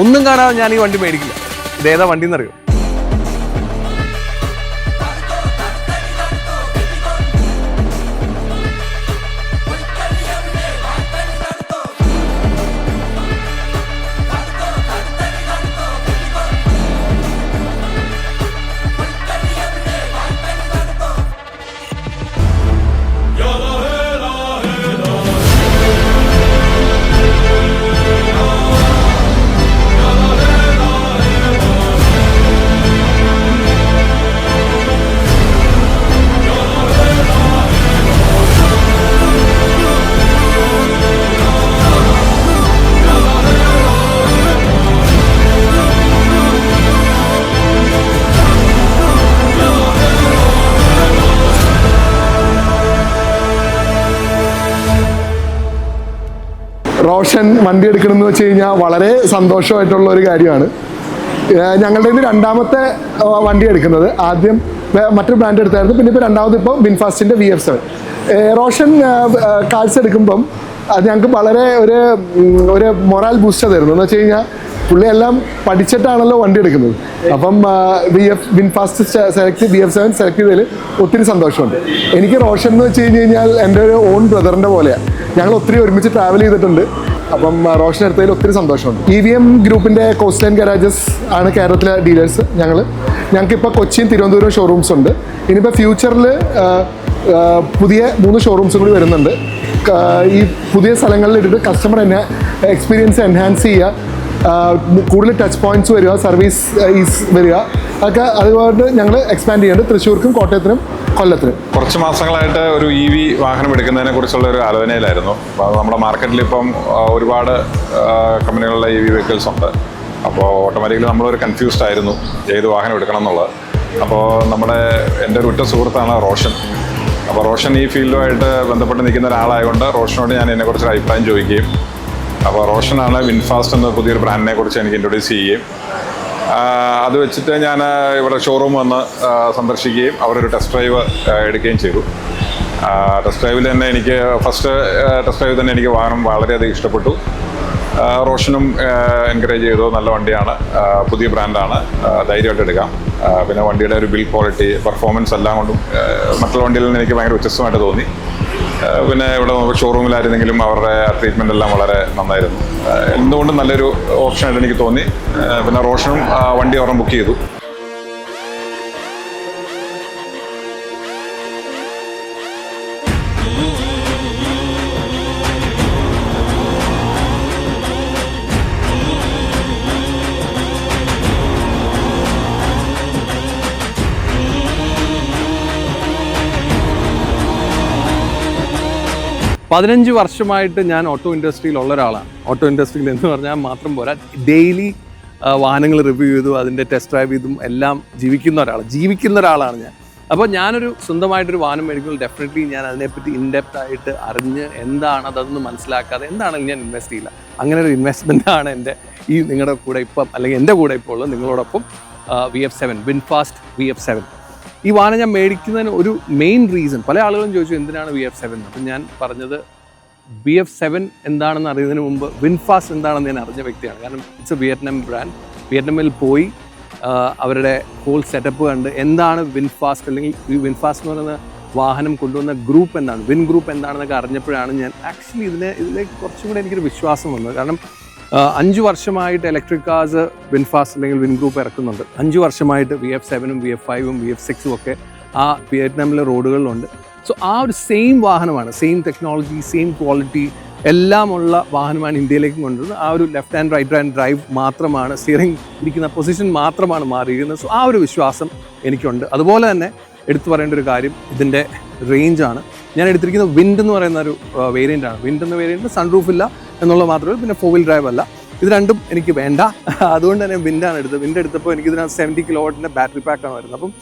ഒന്നും കാണാതെ ഞാൻ ഈ വണ്ടി മേടിക്കില്ല. ഇതേതാ വണ്ടി എന്നറിയോ? റോഷൻ വണ്ടി എടുക്കണമെന്ന് വെച്ച് കഴിഞ്ഞാൽ വളരെ സന്തോഷമായിട്ടുള്ള ഒരു കാര്യമാണ്. ഞങ്ങളുടെ ഇത് രണ്ടാമത്തെ വണ്ടി എടുക്കുന്നത്. ആദ്യം മറ്റൊരു ബ്രാൻഡ് എടുത്തായിരുന്നു, പിന്നെ ഇപ്പോൾ രണ്ടാമത് ഇപ്പോൾ വിൻഫാസ്റ്റിൻ്റെ VF7. റോഷൻ കാഴ്ച എടുക്കുമ്പം അത് ഞങ്ങൾക്ക് വളരെ ഒരു മൊറാൽ ബൂസ്റ്റർ തരുന്നു. എന്ന് വെച്ച് കഴിഞ്ഞാൽ പുള്ളിയെല്ലാം പഠിച്ചിട്ടാണല്ലോ വണ്ടി എടുക്കുന്നത്. അപ്പം വിൻഫാസ്റ്റ് VF7 സെലക്ട് ചെയ്തതിൽ ഒത്തിരി സന്തോഷമുണ്ട്. എനിക്ക് റോഷൻ എന്ന് വെച്ച് കഴിഞ്ഞാൽ എൻ്റെ ഒരു ഓൺ ബ്രദറിൻ്റെ പോലെയാണ്. ഞങ്ങൾ ഒത്തിരി ഒരുമിച്ച് ട്രാവൽ ചെയ്തിട്ടുണ്ട്. അപ്പം റോഷൻ എടുത്തതിൽ ഒത്തിരി സന്തോഷമുണ്ട്. EVM ഗ്രൂപ്പിൻ്റെ കോസ്റ്റ് ലൈൻ ഗരാജസ് ആണ് കേരളത്തിലെ ഡീലേഴ്സ്. ഞങ്ങൾക്കിപ്പോൾ കൊച്ചിയും തിരുവനന്തപുരം ഷോറൂംസ് ഉണ്ട്. ഇനിയിപ്പോൾ ഫ്യൂച്ചറിൽ പുതിയ 3 ഷോറൂംസും കൂടി വരുന്നുണ്ട്. ഈ പുതിയ സ്ഥലങ്ങളിൽ ഇട്ടിട്ട് കസ്റ്റമർ എക്സ്പീരിയൻസ് എൻഹാൻസ് ചെയ്യുക, കൂടുതൽ ടച്ച് പോയിന്റ്സ് വരിക, സർവീസ് വരിക, അതൊക്കെ അതുകൊണ്ട് ഞങ്ങൾ എക്സ്പാൻഡ് ചെയ്യുന്നുണ്ട് തൃശ്ശൂർക്കും കോട്ടയത്തിനും കൊല്ലത്തിനും. കുറച്ച് മാസങ്ങളായിട്ട് ഒരു EV വാഹനം എടുക്കുന്നതിനെ കുറിച്ചുള്ള ഒരു ആലോചനയിലായിരുന്നു. നമ്മുടെ മാർക്കറ്റിൽ ഇപ്പം ഒരുപാട് കമ്പനികളുടെ EV വെഹിക്കിൾസ് ഉണ്ട്. അപ്പോൾ ഓട്ടോമാറ്റിക്കലി നമ്മളൊരു കൺഫ്യൂസ്ഡ് ആയിരുന്നു ഏത് വാഹനം എടുക്കണം എന്നുള്ളത്. അപ്പോൾ എൻ്റെ ഒരു ഉറ്റ സുഹൃത്താണ് റോഷൻ. അപ്പോൾ റോഷൻ ഈ ഫീൽഡുമായിട്ട് ബന്ധപ്പെട്ട് നിൽക്കുന്ന ഒരാളായതുകൊണ്ട് റോഷനോട് ഞാൻ ഇതിനെക്കുറിച്ചൊരു അഭിപ്രായം ചോദിക്കുകയും, അപ്പോൾ റോഷനാണ് വിൻഫാസ്റ്റ് എന്ന പുതിയൊരു ബ്രാൻഡിനെ കുറിച്ച് എനിക്ക് ഇൻട്രൊഡ്യൂസ് ചെയ്യുകയും, അത് വെച്ചിട്ട് ഞാൻ ഇവിടെ ഷോറൂം വന്ന് സന്ദർശിക്കുകയും അവരൊരു ടെസ്റ്റ് ഡ്രൈവ് എടുക്കുകയും ചെയ്തു. ടെസ്റ്റ് ഡ്രൈവിൽ തന്നെ എനിക്ക് ഫസ്റ്റ് ടെസ്റ്റ് ഡ്രൈവ് തന്നെ എനിക്ക് വാഹനം വളരെയധികം ഇഷ്ടപ്പെട്ടു. റോഷനും എൻകറേജ് ചെയ്തു, നല്ല വണ്ടിയാണ്, പുതിയ ബ്രാൻഡാണ്, ധൈര്യമായിട്ട് എടുക്കാം. പിന്നെ വണ്ടിയുടെ ഒരു ബിൽഡ് ക്വാളിറ്റി, പെർഫോമൻസ് എല്ലാം കൊണ്ടും മറ്റുള്ള വണ്ടിയിൽ നിന്ന് എനിക്ക് ഭയങ്കര വ്യത്യസ്തമായിട്ട് തോന്നി. പിന്നെ ഇവിടെ ഷോറൂമിലായിരുന്നെങ്കിലും അവരുടെ ട്രീറ്റ്മെൻ്റ് എല്ലാം വളരെ നന്നായിരുന്നു. എന്തുകൊണ്ടും നല്ലൊരു ഓപ്ഷനായിട്ട് എനിക്ക് തോന്നി. പിന്നെ റോഷനും വണ്ടി ഒരെണ്ണം ബുക്ക് ചെയ്തു. പതിനഞ്ച് വർഷമായിട്ട് ഞാൻ ഓട്ടോ ഇൻഡസ്ട്രിയിലുള്ള ഒരാളാണ്. ഓട്ടോ ഇൻഡസ്ട്രിയിൽ എന്ന് പറഞ്ഞാൽ മാത്രം പോരാ, ഡെയിലി വാഹനങ്ങൾ റിവ്യൂ ചെയ്തു, അതിൻ്റെ ടെസ്റ്റ് ഡ്രൈവ് ചെയ്തും എല്ലാം ജീവിക്കുന്ന ഒരാളാണ് ഞാൻ. അപ്പോൾ ഞാനൊരു സ്വന്തമായിട്ടൊരു വാഹനം മേടിക്കുമ്പോൾ ഡെഫിനറ്റ്ലി ഞാൻ അതിനെപ്പറ്റി ഇൻഡെപ്ത് ആയിട്ട് അറിഞ്ഞ് എന്താണ് അതൊന്നും മനസ്സിലാക്കാതെ എന്താണെങ്കിലും ഞാൻ ഇൻവെസ്റ്റ് ചെയ്യില്ല. അങ്ങനെ ഒരു ഇൻവെസ്റ്റ്മെൻറ്റാണ് നിങ്ങളുടെ കൂടെ ഇപ്പം, അല്ലെങ്കിൽ എൻ്റെ കൂടെ ഇപ്പോൾ ഉള്ളത് നിങ്ങളോടൊപ്പം VF7, വിൻഫാസ്റ്റ് VF7. ഈ വാഹനം ഞാൻ മേടിക്കുന്നതിന് ഒരു മെയിൻ റീസൺ, പല ആളുകളും ചോദിച്ചു എന്തിനാണ് VF7. അപ്പം ഞാൻ പറഞ്ഞത് VF7 എന്താണെന്ന് അറിയുന്നതിന് മുമ്പ് വിൻഫാസ്റ്റ് എന്താണെന്ന് ഞാൻ അറിഞ്ഞ വ്യക്തിയാണ്. കാരണം ഇറ്റ്സ് എ വിയറ്റ്നാം ബ്രാൻഡ്. വിയറ്റ്നാമിൽ പോയി അവരുടെ ഹോൾ സെറ്റപ്പ് കണ്ട് എന്താണ് വിൻഫാസ്റ്റ്, അല്ലെങ്കിൽ ഈ വിൻഫാസ്റ്റ് എന്ന് പറയുന്ന വാഹനം കൊണ്ടുവന്ന ഗ്രൂപ്പ് എന്താണ്, വിൻ ഗ്രൂപ്പ് എന്താണെന്നൊക്കെ അറിഞ്ഞപ്പോഴാണ് ഞാൻ ആക്ച്വലി ഇതിലേക്ക് കുറച്ചും കൂടെ എനിക്കൊരു വിശ്വാസം വന്നത്. കാരണം 5 വർഷമായിട്ട് ഇലക്ട്രിക് കാർസ് വിൻഫാസ്റ്റ് അല്ലെങ്കിൽ വിൻ ഗ്രൂപ്പ് ഇറക്കുന്നുണ്ട്. 5 വർഷമായിട്ട് VF7ഉം VF5ഉം VF6ഉം ഒക്കെ ആ വിയറ്റ്നാമിലെ റോഡുകളിലുണ്ട്. സോ ആ ഒരു സെയിം വാഹനമാണ്, സെയിം ടെക്നോളജി, സെയിം ക്വാളിറ്റി എല്ലാമുള്ള വാഹനമാണ് ഇന്ത്യയിലേക്ക് കൊണ്ടുവരുന്നത്. ആ ഒരു left hand right hand drive മാത്രമാണ്, സ്റ്റിയറിംഗ് ഇരിക്കുന്ന പൊസിഷൻ മാത്രമാണ് മാറിയിരിക്കുന്നത്. സോ ആ ഒരു വിശ്വാസം എനിക്കുണ്ട്. അതുപോലെ തന്നെ എടുത്തു പറയേണ്ട ഒരു കാര്യം ഇതിൻ്റെ റേഞ്ചാണ്. ഞാൻ എടുത്തിരിക്കുന്നത് വിൻഡ് എന്ന് പറയുന്ന ഒരു വേരിയൻ്റാണ്. വിൻഡ് എന്ന വേരിയൻറ്റ് സൺറൂഫ് ഇല്ല എന്നുള്ളത് മാത്രമേ, പിന്നെ 4-wheel ഡ്രൈവ് അല്ല. ഇത് രണ്ടും എനിക്ക് വേണ്ട, അതുകൊണ്ട് തന്നെ വിൻഡാണ് എടുത്തത്. വിൻഡ് എടുത്തപ്പോൾ എനിക്കിതിനകത്ത് 70 കിലോവാട്ടിൻ്റെ ബാറ്ററി പാക്കാണ് വരുന്നത്. അപ്പം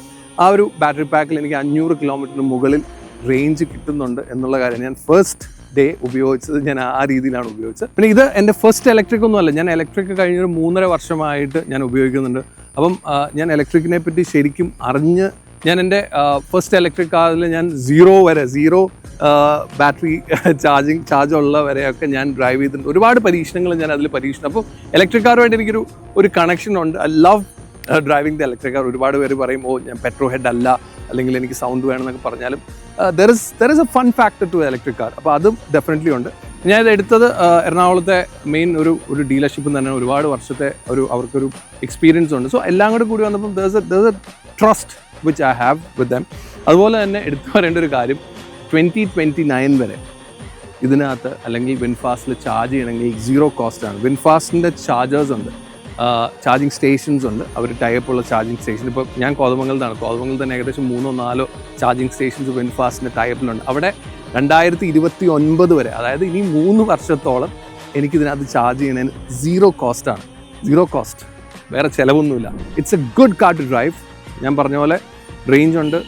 ആ ഒരു ബാറ്ററി പാക്കിൽ എനിക്ക് 500 കിലോമീറ്ററിന് മുകളിൽ റേഞ്ച് കിട്ടുന്നുണ്ട് എന്നുള്ള കാര്യം ഞാൻ ഫസ്റ്റ് ഡേ ഉപയോഗിച്ചത്, ഞാൻ ആ രീതിയിലാണ് ഉപയോഗിച്ചത്. പിന്നെ ഇത് എൻ്റെ ഫസ്റ്റ് ഇലക്ട്രിക് ഒന്നുമല്ല, ഞാൻ ഇലക്ട്രിക് കഴിഞ്ഞൊരു 3.5 വർഷമായിട്ട് ഞാൻ ഉപയോഗിക്കുന്നുണ്ട്. അപ്പം ഞാൻ ഇലക്ട്രിക്കിനെ പറ്റി ശരിക്കും അറിഞ്ഞ്, ഞാൻ എൻ്റെ ഫസ്റ്റ് ഇലക്ട്രിക് കാറിൽ ഞാൻ 0 ബാറ്ററി ചാർജ് ഉള്ള വരെയൊക്കെ ഞാൻ ഡ്രൈവ് ചെയ്തിട്ടുണ്ട്. ഒരുപാട് പരീക്ഷണങ്ങൾ ഞാൻ അതിൽ പരീക്ഷണം. അപ്പോൾ ഇലക്ട്രിക് കാറുമായിട്ട് എനിക്കൊരു കണക്ഷൻ ഉണ്ട്. I love driving the electric car. ഒരുപാട് പേര് പറയും ഞാൻ പെട്രോൾ ഹെഡ് അല്ല, അല്ലെങ്കിൽ എനിക്ക് സൗണ്ട് വേണമെന്നൊക്കെ പറഞ്ഞാലും there is a fun factor to electric car. അപ്പോൾ അതും ഡെഫിനറ്റ്ലി ഉണ്ട്. ഞാൻ ഇത് എടുത്തത് എറണാകുളത്തെ മെയിൻ ഒരു ഡീലർഷിപ്പിൽ തന്നെ ഒരുപാട് വർഷത്തെ അവർക്കൊരു എക്സ്പീരിയൻസ് ഉണ്ട്. സോ എല്ലാം കൂടി വന്നപ്പം there's a trust which I have with them. അതുപോലെ തന്നെ എടുത്തു പറയേണ്ട ഒരു കാര്യം 2029 വരെ ഇതിനകത്ത് അല്ലെങ്കിൽ വിൻഫാസ്റ്റിൽ ചാർജ് ചെയ്യണമെങ്കിൽ 0 കോസ്റ്റാണ്. വിൻഫാസ്റ്റിൻ്റെ ചാർജേഴ്സ് ഉണ്ട്, ചാർജിങ് സ്റ്റേഷൻസ് ഉണ്ട്. അവർ ടൈപ്പുള്ള ചാർജിങ് സ്റ്റേഷൻ ഇപ്പോൾ ഞാൻ കോതമംഗലത്താണ്. കോതമംഗലത്ത് തന്നെ ഏകദേശം 3-4 ചാർജിങ് സ്റ്റേഷൻസ് വിൻഫാസ്റ്റിൻ്റെ ടൈപ്പിലുണ്ട്. അവിടെ 2029 വരെ, അതായത് ഇനി 3 വർഷത്തോളം എനിക്കിതിനകത്ത് ചാർജ് ചെയ്യുന്നതിന് 0 കോസ്റ്റാണ്. 0 കോസ്റ്റ്, വേറെ ചിലവൊന്നുമില്ല. It's a good car to drive. ഞാൻ പറഞ്ഞ പോലെ റേഞ്ച് ഉണ്ട്,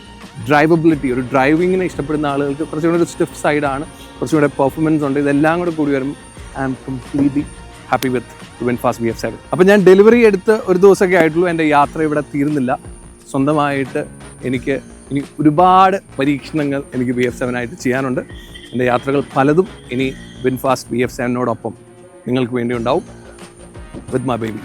ഡ്രൈവബിലിറ്റി, ഒരു ഡ്രൈവിങ്ങിനെ ഇഷ്ടപ്പെടുന്ന ആളുകൾക്ക് കുറച്ചുകൂടെ ഒരു സ്റ്റിഫ് സൈഡാണ്, കുറച്ചുകൂടെ പെർഫോമൻസ് ഉണ്ട്. ഇതെല്ലാം കൂടി വരുമ്പോൾ I am completely happy with VinFast VF7. അപ്പോൾ ഞാൻ ഡെലിവറി എടുത്ത് ഒരു ദിവസമൊക്കെ ആയിട്ടുള്ളൂ. എൻ്റെ യാത്ര ഇവിടെ തീരുന്നില്ല. സ്വന്തമായിട്ട് എനിക്ക് ഇനി ഒരുപാട് പരീക്ഷണങ്ങൾ എനിക്ക് VF7 ആയിട്ട് ചെയ്യാനുണ്ട്. എൻ്റെ യാത്രകൾ പലതും ഇനി വിൻഫാസ്റ്റ് VF7നോടൊപ്പം നിങ്ങൾക്ക് വേണ്ടി ഉണ്ടാവും. With my baby.